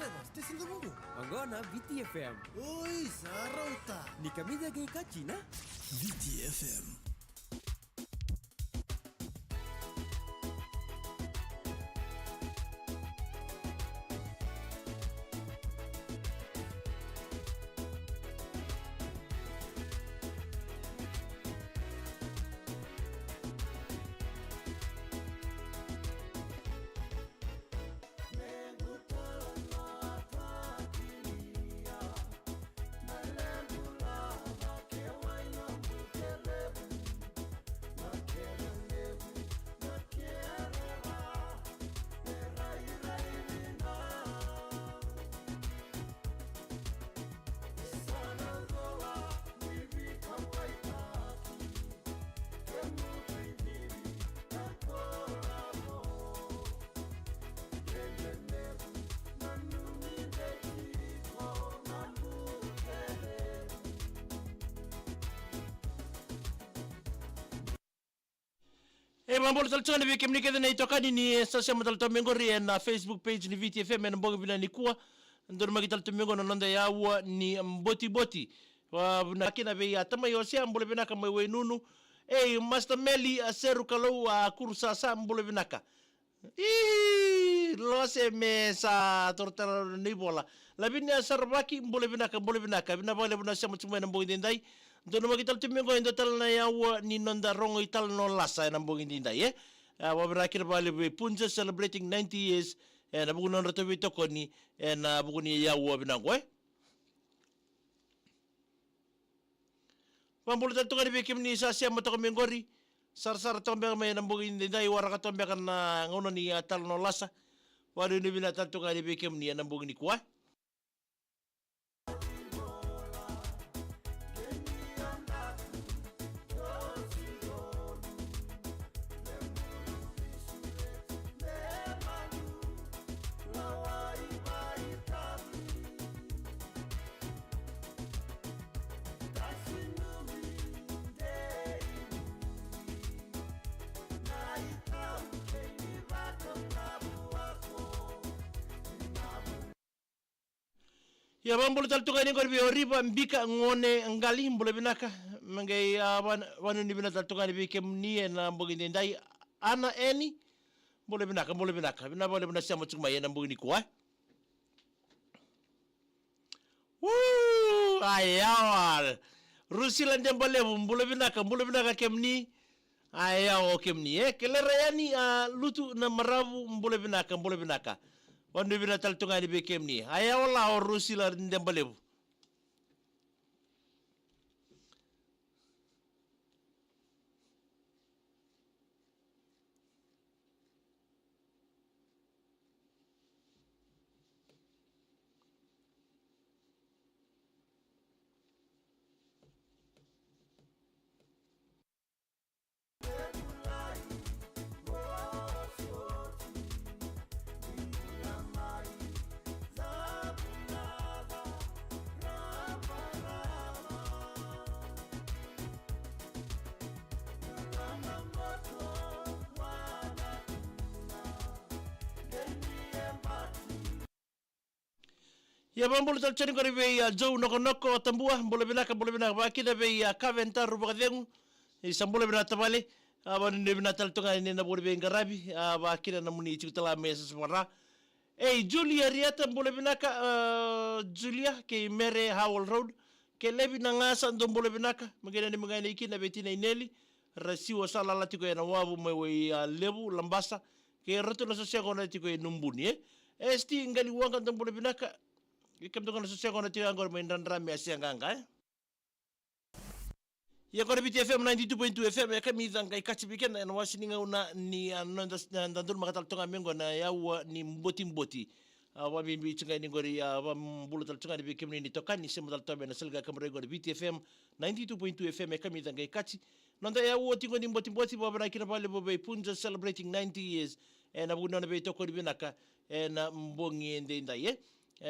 Leva, station do mundo. Agora VTFM. Oi, Sarauta. Ni kamida gay kachina? VTFM. Mambo talchana wiki mnikethe na itokani ni sasa mtalto mengori na Facebook page ni VTFM na mbogo vile ni kuwa ndo magitalto mengo na nonda yawa ni mboti boti wa na kina be atama yosia mbole binaka mwe nunu Master Meli aseru kalau kursa sa mbole binaka lose mesa tortara ni bola labini asarbaki mbole binaka bina bale buna sama cuma na mbogo dindai ndo magitalto mengo ndo tal na yawa ni nonda rongo ital no lasa na mbogo dindai wabrakir bale be punja celebrating 90 years na buku non rato bito koni na buku ni yawa binango Pambulu tanto kan bikim ni sasya mo to mengori sar tombe may nambugi ndai waraka tombe kan na ngono ni tal no lasa wadu ni bina tanto kan bikim ni nambugi ni kwa ya bambulu talto kani korbi oriba mbika ngone ngali mbule binaka mangai wanu ni bina talto kani bikem ni na mbogi ndai ana eni mbule binaka bina bole bina siamo chuma yena mbogi ni kwa ayawal rusilan jambale mbule binaka kemni ayaw kemni kelera yani lutu na marabu mbule binaka Wanu bina taltunga ni bekem ni. Aya wala orusi la ndembalebu. Ya bambulu talchani kori be jau noko tambua mbole binaka bakida be kaventa rubadengu isambole binata bale abani ne binata taltonga ne na bole be ngarabi bakida na muni chutala mesa smara Julia Riata mbole binaka Julia ke mere Howell Road ke lebi na ngasa ndo mbole binaka magena ni magana ikina betina ineli rasiwa sala latiko na wabu mewe lebu lambasa ke roto na sosya kona tiko numbuni esti ngali wanga ndo mbole binaka Ikam tu kan sosial kau nanti anggur main rame asyang kangkai. Ya kau dapat FM 92.2 FM ya kami zangkai kaci bikin na wasini ngauna ni nandas nandur makatal tunga minggu na ya wa ni mboti. Wa mimbi cungai ni gori wa bulu tal cungai bikin ni tokan ni semutal tobe na selga kamera gori BTFM 92.2 FM ya kami zangkai kaci. Nanda ya wa tinggal ni mboti wa bana kira bale bobe punja celebrating 90 years na buku nana be toko di binaka na mbongi ndai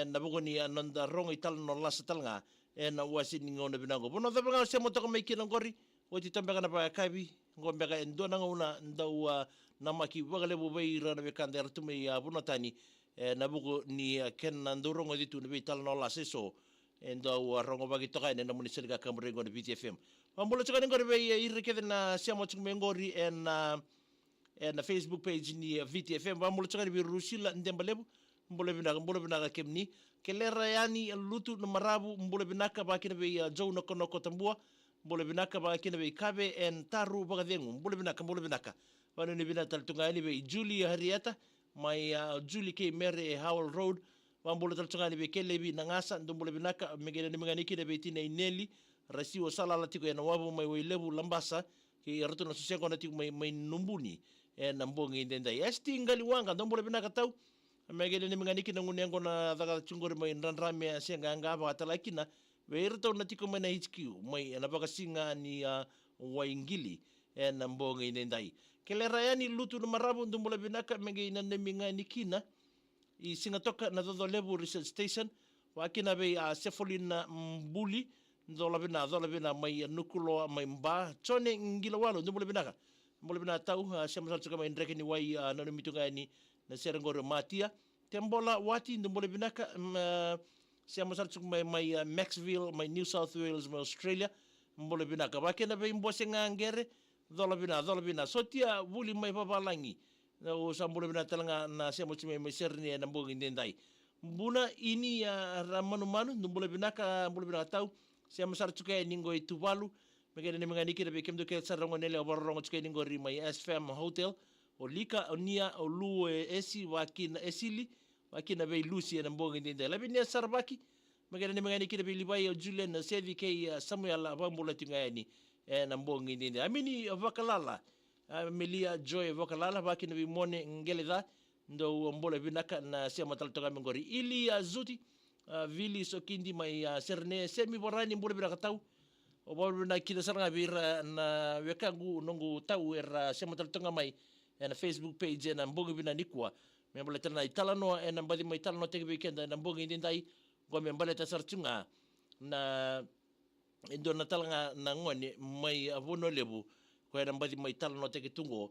na buku ni nanda rong ital no lasatal nga na wasin ngona binango bono da banga se moto mai kina ngori wati tambe kana pa kabi ngombe ka endo na ngona ndau namaki bagale bo bai rana be kanda rtu mai bono tani na buku ni ken nandurong o ditu na vital no la seso endo rongo bagi toka ne na munisel ka kamrengo na VTFM mambulo tsaka ngori be irike na siamo tsung mengori na Facebook page ni VTFM mambulo tsaka bi rusila ndembalebu mbulo binaka kemni kelera yani lutu na marabu mbulo binaka ba kina be jau no kono tambua mbulo binaka ba kina be kabe en taru bagadengu mbulo binaka wanu ni binata tunga ni be Julie Hariata mai Julie K Mary Howell Road wambulo taltunga ni be kelebi nangasa ndumbolo binaka megene ni menganiki de betina ineli rasi o sala latiko ya wabu mai weilebu lambasa ki ratu na susengo na tiku mai numbuni na mbongi ndenda esti ngali wanga ndumbolo binaka tau megene ni menganiki na ngunengo na daga chungori mai nranrame senga anga ba talakina we ratu na tiku mai na HQ mai na bakasinga ni waingili na mbongi ndenda kelera yani lutu na marabu ndumbolo binaka megene ni menganiki na I singatoka na Dodo Level Research Station wakina be Sefolina Mbuli dola bina mai nukulo mai mba chone ngila walo ndumbole bina tau siamo tsuka mai ndreke ni wai na mitunga ni na serengoro matia tembola wati ndumbole binaka siamo tsuka mai Maxville mai New South Wales mai Australia mbole binaka wakina be mbose ngangere dola bina sotia wuli mai babalangi o sambule bina talanga na siamo tsime mai serni na mbongi ndendai buna ini ya ramanu ndumbole binaka mbole bina tau siamo sar tsuka ningo ituvalu megene ni menganiki be kemdo ke sarongo nele obarongo tsuka ningo ri mai SFM Hotel o lika onia o lu esi wakina esili wakina be lusi na mbongi ndendai labini sarbaki megene ni menganiki be libai o Julian Sevi ke Samuel abambula tingani na mbongi ndendai amini vakalala Melia Joy Vokalala baki na bimone ngeleza ndo mbole binaka na siamo taltoga mengori ili azuti vili sokindi mai serne semi borani mbole binaka tau obol bina kida saranga bira na wekangu nongu tau era siamo taltoga mai na Facebook page na mbongi bina nikwa membole tana italano na mbadi mai italano teke weekend na mbongi ndindai gome mbale tasartunga na indona talanga na ngone mai avono lebu ko era mbadi mai tala no teke tungo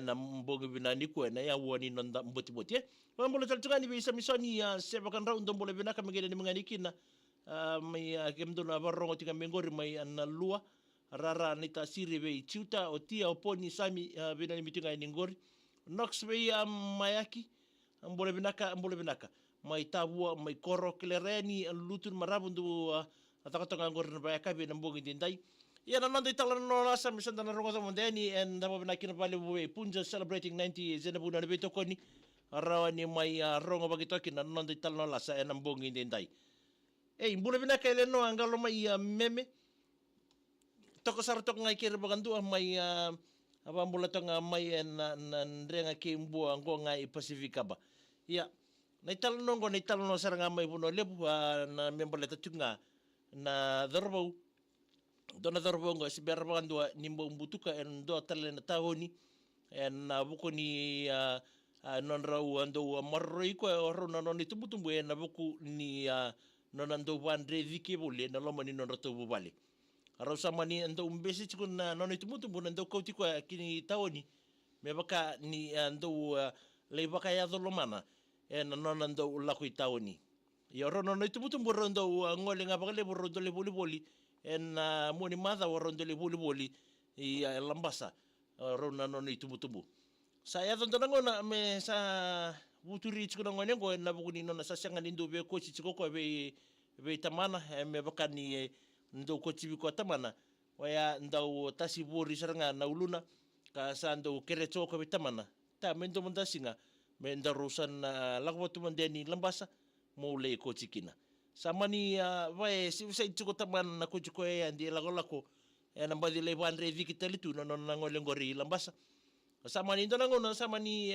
na mbongi bina niko na ya woni nonda mboti mbolo taltugani be samisoni ya sebakan round mbolo bina ka megene ni menganiki na mai kemdo na barongo tika mengori mai na lua rara ni tasiri be chiuta o tia oponi sami bina ni mitinga ni ngori nox be mayaki mbolo binaka mai tabua mai koro klereni lutun marabundu atakatanga ngori na bayaka be na mbongi dindai ia na nanda itala no la sa misanda na rongo mondeni and dama bina kina pale we punja celebrating 90 years na buna beto koni rawani mai rongo bagito kina nanda itala no la sa na mbongi ndendai mbuna bina kele no angalo mai meme toko sar tok ngai kere bagandu mai abambula tonga mai na ndrenga ke mbu ngo ngai Pacifica ba ia na itala no saranga mai buno lebu na memboleta tunga na dorbo dona dorbo si berbandu nimbo mbutuka en do tale na tahoni en buku ni non rau ando marroi ko oro non ni tumbutumbu en buku ni non ando bandre vike bole na loma ni non rato bubale aro samani ando umbesi tikun non tumbutumbu ando koti ko kini tahoni me baka ni ando le baka ya dolomana en non ando la ko tahoni yo ro non tumbutumbu ando ngole ngabale borro dole boli en moni mada warondole boli I lambasa rona no ni tumbutumbu saya tonton ngona me sa buturi tsukuna ngone ngo na bukuni no sa sanga nindo be ko tsiko ko be tamana me bakani ndo ko tsibiko tamana waya ndau tasiburi saranga na uluna ka sa ndo kerecho ko be tamana ta mendo mondasinga me ndarusan lakbotu mandeni lambasa mo le ko tsikina samani vai si sai tsuko taman na kujuko ya ndi lako na mbadi le bandre vikitalitu no ngole ngori lambasa samani ndo ngona samani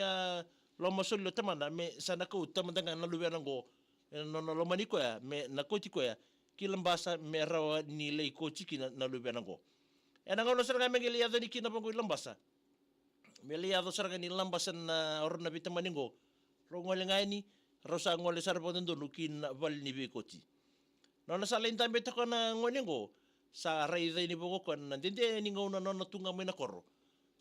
lo masolo tamana me sana ko tamandanga na luwena ngo no lo maniko ya me na kotiko ya kilambasa me rawa ni le ko chikina na luwena ngo ngona saranga mengeli ya doni kina bango lambasa me le ya do saranga ni lambasa na orna bitamaningo ro ngole ngani rosa ngole sarbondo nukin val ni bekoti nona sa lenta beta kona ngonengo sa raida ni boko kon nandende ni ngona nona tunga mena korro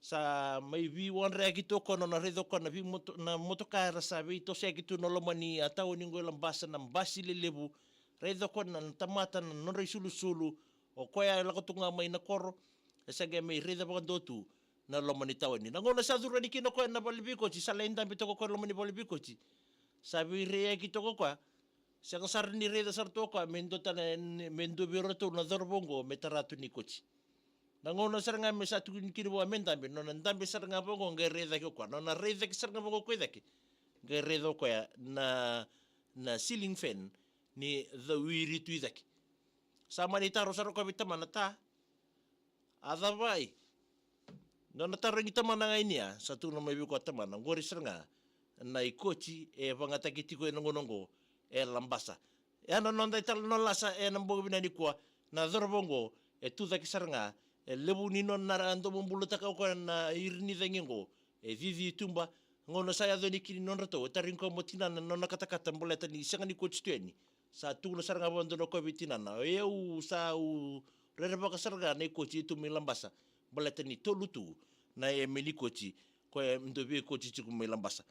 sa mai vi wan rea ki toko na redo kona vi na motokaira sa vi to se ki tu no lomani atau ni ngoi lambasa na mbasi le lebu redo kona na tamata na no rei sulu o koia la ko tunga mai na koro esa ge mai redo ba dotu na lomani tawani na ngona sa dura ni kino ko na balibiko ci salenda bi toko ko lomani balibiko ci sa vi rea ki toko kwa sa kasar ni redo sar toko mendo tana mendo biro to na dorbongo metaratu ni koci nangono saranga me satu kini bo amenda be non ndambe saranga bongo ngereza ko no na reza ki saranga bongo kweda ki ngerezo ko ya na ceiling fan ni the wiri tuizaki sama ni taro saro ko bitama ta adavai non taro ni tamana ngainia satu no mebi ko tamana ngori saranga na ikochi e vangata kitiko nongonongo e lambasa e no non dai tal non lasa e nambo binani kwa na dorbongo e tuzaki saranga e lebu ni non nara ando bumbulu taka ko na irni dengengo e vivi tumba ngono saya doni kini non rato tarinko motina na non kata mboleta ni sanga ni coach tueni sa tu no saranga bondo no ko bitina na eu sa u rereba ka saranga ne coach tu milambasa boleta ni tolutu na e meli coach ko e mdobe coach tu milambasa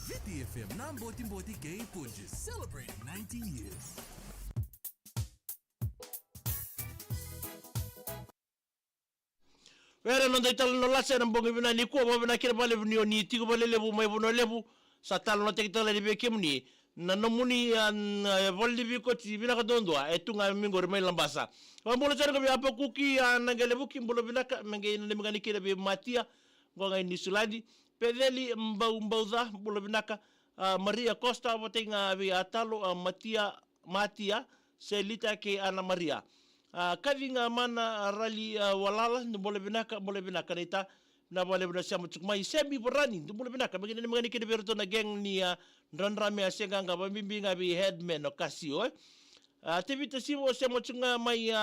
VTFM Namboti Mboti Gay Punches celebrating 19 years. Wera non dai tal no lasa na bongi bina ni ko bina kira bale ni oni tigo bale lebu mai bono lebu sa tal no te kitala di bekem ni na nomuni an voldi bi ko ti bina ka dondo e tunga mingor mai lambasa wa bolo tsara ko bi apa kuki na gelebu kim bolo bina ka mengai na mengani kira bi matia go ngai ni suladi pedeli mbau da bolo bina ka Maria Costa botenga bi atalo matia selita ke Ana Maria kavinga mana rali walala no boleh binaka nita na boleh bina siamu cukmai semi berani no boleh binaka begini mengani kini berto na geng ni rame asenga nga bimbinga bi headman o kasio TV tasibo siamu cunga mai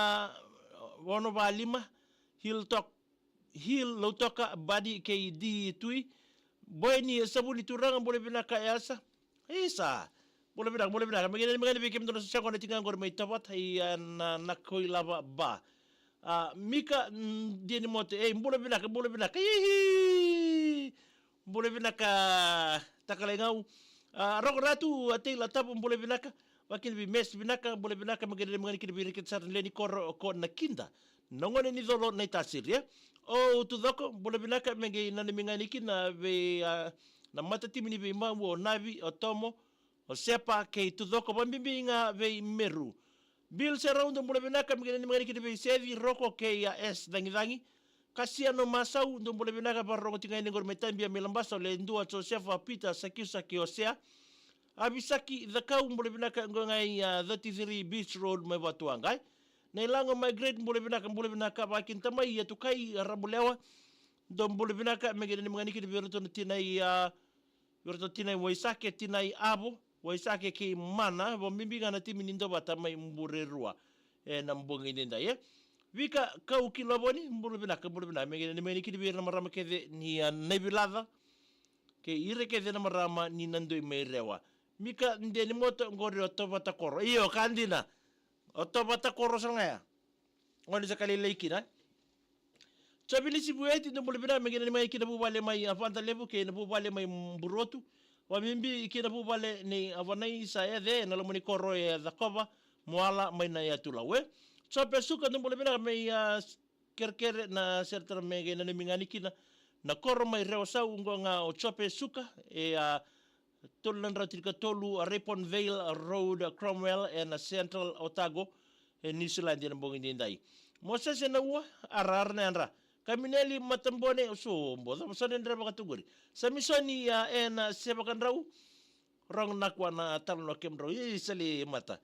wono balima hil lotoka badi ke di tui boy ni sabuni turang boleh binaka yasa isa boleh bilang mengani bikin tu nasi kau nanti nganggur mai tapat hai nak koi lava ba mika dia ni mote boleh bilang hihi boleh bilang takalengau rok ratu ati latap boleh bilang wakin bi mes bilang boleh bilang mengani kita berikan saran leni kor na kinda nongon ni dolo na tasir ya oh tu doko boleh bilang mengani kina be na mata timini be mamu navi otomo o sepa ke tu doko bambinga ve meru bil serau ndo mule benaka mgeni mgeni kidi sevi roko ke ya es dangi kasiano masau ndo mule benaka barro tinga ni gorme tambia milambasa le ndua to sefa pita sakisa ke osea abisaki zakau mule benaka ngongai 33 beach road me batuangai nei lango migrate mule benaka bakin tamai ya tukai rabulewa ndo mule benaka mgeni kidi berto tinai waisake tinai abo waisake ke mana bo mimbinga na timi nindo bata mai mburerua na mbongi ninda ye vika kau kiloboni mbulubina mengeni kidi bir na marama ke ni nebilava ke ire ke na marama ni nando mai rewa mika ndeni moto ngori otobata koro iyo kandina otobata koro sanga ngoni sakali leikina chabili sibueti ndo mbulubina mengeni mai kida bubale mai afanta lebu ke na bubale mai mburotu wa mimbi kina bubale ni avanai saya de na lomoni koro ya zakova muala mai na ya tulawe so pesuka no boleh bina mai kerker na serta mege na mingani kina na koro mai rewasa ungonga o chope suka e tolan ratrika tolu Ripon Vale Road Cromwell and Central Otago e New Zealand na bongi ndai mose se na wa arar na andra kamineli matambone so mboda masone ndra bakatuguri samisoni ya ena sebakan rau rong nakwa na talno kemro isali mata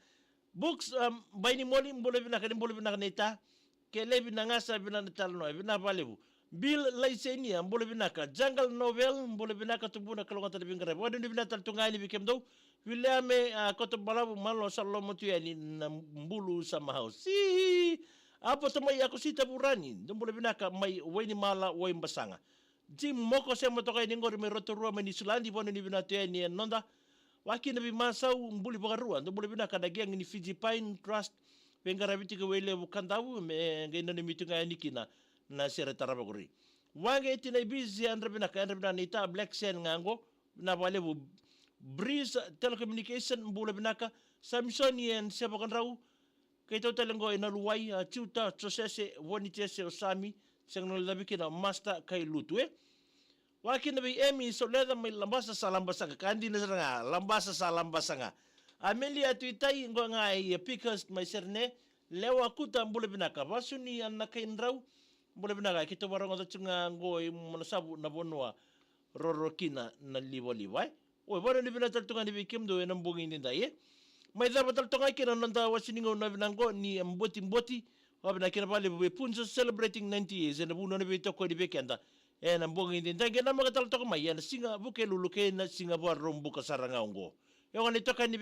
books baini moli mbole bina neta kele bina ngasa bina talno bina balebu bil laisenia mbole bina ka jungle novel mbole bina ka tubuna kalonga bingare wadu bina tal tungali bikemdo wilame koto balabu malo sallo mutuyani na mbulu sama house apa tamai aku sita burani dombole binaka mai waini mala wain basanga jim moko se motoka ni ngor me rotorua mani sulandi bono ni binate ni nonda wakina bi masau mbuli bagarua dombole binaka da geng ni Fiji Pine Trust bengara biti ke wele bukandau me ngena ni mitunga nikina na sere tarabaguri Wange itina busy andre binaka nita Black Sen ngango na wale bu Breeze Telecommunication mbula binaka Samsonian siapa kan rau kay totalengo inaluway chuta tsosese wonitese osami siyang nalabikin na master kay lutwe. Wakin na may emi so leda may lambasa sa lambasanga kandi na nga lambasa sa lambasanga. Amelia tuitay ngo nga ay pickers may serne lewa kuta mbula binaka wasuni an nakain raw mbula binaka kita warang ato tsunga ngo manasabu na bonwa rorokina na liwa-liway. Oy, wala ni binataltungan ni Bikim do enang bungin din tayo. May dapat taltungan kina nanta wasiningaw na binanggo ni mboti-mboti. Wabi na kinapali buwi punso celebrating 90 years. Ena buno na bito ko di Bikenda. Enang bungin din tayo. Kaya na mga taltungan may yan. Singa buke luluke na singa buwan rombo kasarangaw ngo. Yung ganito ka ni